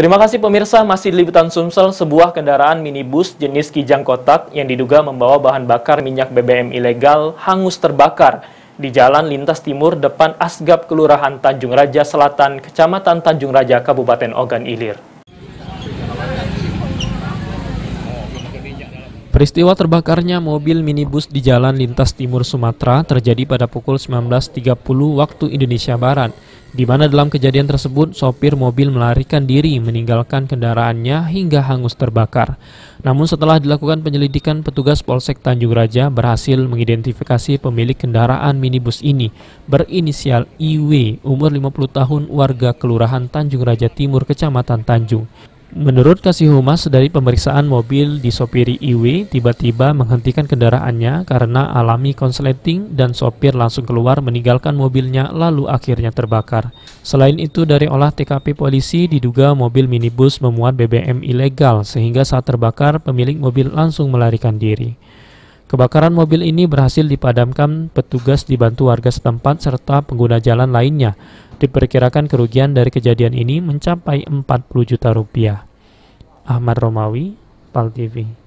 Terima kasih pemirsa, masih di Liputan Sumsel, sebuah kendaraan minibus jenis Kijang kotak yang diduga membawa bahan bakar minyak BBM ilegal hangus terbakar di Jalan Lintas Timur depan Asgap Kelurahan Tanjung Raja Selatan, Kecamatan Tanjung Raja, Kabupaten Ogan Ilir. Peristiwa terbakarnya mobil minibus di Jalan Lintas Timur Sumatera terjadi pada pukul 19.30 waktu Indonesia Barat, di mana dalam kejadian tersebut sopir mobil melarikan diri meninggalkan kendaraannya hingga hangus terbakar. Namun setelah dilakukan penyelidikan, petugas Polsek Tanjung Raja berhasil mengidentifikasi pemilik kendaraan minibus ini berinisial IW, umur 50 tahun, warga Kelurahan Tanjung Raja Timur, Kecamatan Tanjung. Menurut Kasih Humas, dari pemeriksaan mobil disopiri IW tiba-tiba menghentikan kendaraannya karena alami konsleting dan sopir langsung keluar meninggalkan mobilnya lalu akhirnya terbakar. Selain itu, dari olah TKP polisi diduga mobil minibus memuat BBM ilegal sehingga saat terbakar pemilik mobil langsung melarikan diri. Kebakaran mobil ini berhasil dipadamkan petugas dibantu warga setempat serta pengguna jalan lainnya. Diperkirakan kerugian dari kejadian ini mencapai 40 juta rupiah. Ahmad Romawi, PAL TV.